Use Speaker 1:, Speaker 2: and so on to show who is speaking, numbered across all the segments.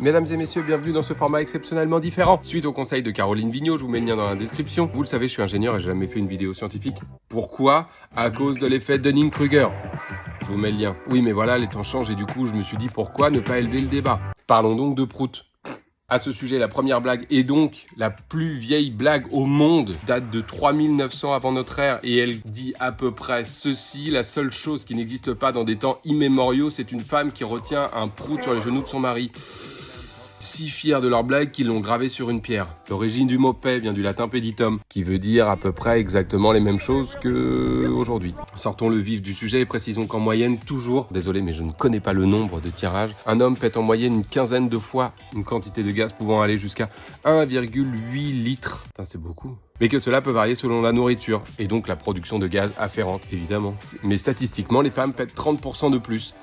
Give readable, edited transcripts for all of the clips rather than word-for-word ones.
Speaker 1: Mesdames et messieurs, bienvenue dans ce format exceptionnellement différent. Suite au conseil de Caroline Vigneault, je vous mets le lien dans la description. Vous le savez, je suis ingénieur et j'ai jamais fait une vidéo scientifique. Pourquoi? À cause de l'effet Dunning-Kruger. Je vous mets le lien. Oui, mais voilà, les temps changent et du coup, je me suis dit pourquoi ne pas élever le débat. Parlons donc de prout. À ce sujet, la première blague, et donc la plus vieille blague au monde, date de 3900 avant notre ère, et elle dit à peu près ceci: la seule chose qui n'existe pas dans des temps immémoriaux, c'est une femme qui retient un prout sur les genoux de son mari. Si fiers de leur blague qu'ils l'ont gravé sur une pierre. L'origine du mot paix vient du latin peditum, qui veut dire à peu près exactement les mêmes choses que aujourd'hui. Sortons le vif du sujet et précisons qu'en moyenne, toujours, désolé mais je ne connais pas le nombre de tirages, un homme pète en moyenne une quinzaine de fois une quantité de gaz pouvant aller jusqu'à 1,8 litres. Putain, c'est beaucoup. Mais que cela peut varier selon la nourriture, et donc la production de gaz afférente, évidemment. Mais statistiquement, les femmes pètent 30% de plus.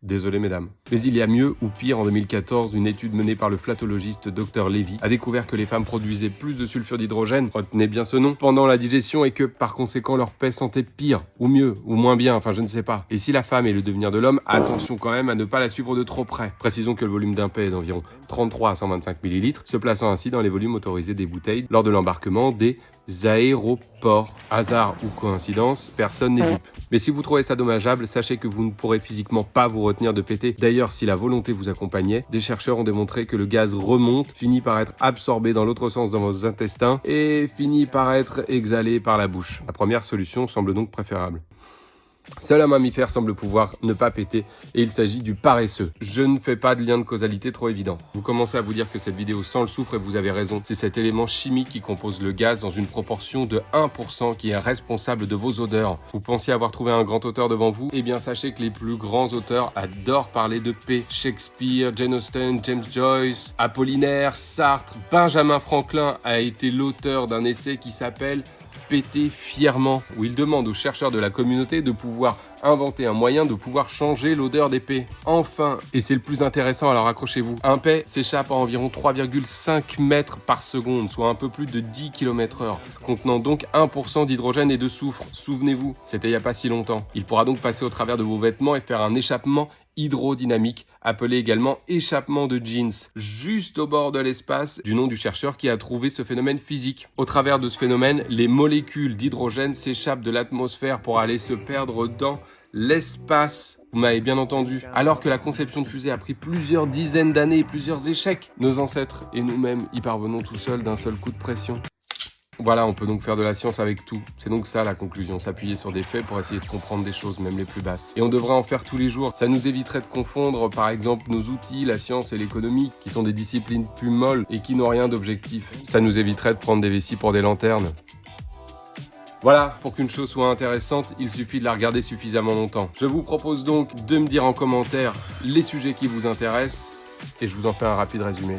Speaker 1: Désolé mesdames. Mais il y a mieux ou pire. En 2014, une étude menée par le flatologiste Dr Levy a découvert que les femmes produisaient plus de sulfure d'hydrogène, retenez bien ce nom, pendant la digestion et que par conséquent leur paix sentait pire, ou mieux, ou moins bien, enfin je ne sais pas. Et si la femme est le devenir de l'homme, attention quand même à ne pas la suivre de trop près. Précisons que le volume d'un paix est d'environ 33 à 125 ml, se plaçant ainsi dans les volumes autorisés des bouteilles lors de l'embarquement des aéroports. Hasard ou coïncidence, personne n'est dupe. Mais si vous trouvez ça dommageable, sachez que vous ne pourrez physiquement pas vous retenir de péter. D'ailleurs, si la volonté vous accompagnait, des chercheurs ont démontré que le gaz remonte, finit par être absorbé dans l'autre sens dans vos intestins et finit par être exhalé par la bouche. La première solution semble donc préférable. Seul un mammifère semble pouvoir ne pas péter et il s'agit du paresseux. Je ne fais pas de lien de causalité trop évident. Vous commencez à vous dire que cette vidéo sent le soufre et vous avez raison. C'est cet élément chimique qui compose le gaz dans une proportion de 1% qui est responsable de vos odeurs. Vous pensiez avoir trouvé un grand auteur devant vous? Eh bien sachez que les plus grands auteurs adorent parler de paix. Shakespeare, Jane Austen, James Joyce, Apollinaire, Sartre, Benjamin Franklin a été l'auteur d'un essai qui s'appelle Péter fièrement, où il demande aux chercheurs de la communauté de pouvoir inventer un moyen de pouvoir changer l'odeur des pets. Enfin, et c'est le plus intéressant, alors accrochez-vous, un pet s'échappe à environ 3,5 mètres par seconde, soit un peu plus de 10 km/h, contenant donc 1% d'hydrogène et de soufre. Souvenez-vous, c'était il n'y a pas si longtemps. Il pourra donc passer au travers de vos vêtements et faire un échappement hydrodynamique, appelé également échappement de jeans, juste au bord de l'espace, du nom du chercheur qui a trouvé ce phénomène physique. Au travers de ce phénomène, les molécules d'hydrogène s'échappent de l'atmosphère pour aller se perdre dans l'espace. Vous m'avez bien entendu. Alors que la conception de fusée a pris plusieurs dizaines d'années et plusieurs échecs, nos ancêtres et nous-mêmes y parvenons tout seuls d'un seul coup de pression. Voilà, on peut donc faire de la science avec tout. C'est donc ça la conclusion, s'appuyer sur des faits pour essayer de comprendre des choses, même les plus basses. Et on devrait en faire tous les jours. Ça nous éviterait de confondre, par exemple, nos outils, la science et l'économie, qui sont des disciplines plus molles et qui n'ont rien d'objectif. Ça nous éviterait de prendre des vessies pour des lanternes. Voilà, pour qu'une chose soit intéressante, il suffit de la regarder suffisamment longtemps. Je vous propose donc de me dire en commentaire les sujets qui vous intéressent et je vous en fais un rapide résumé.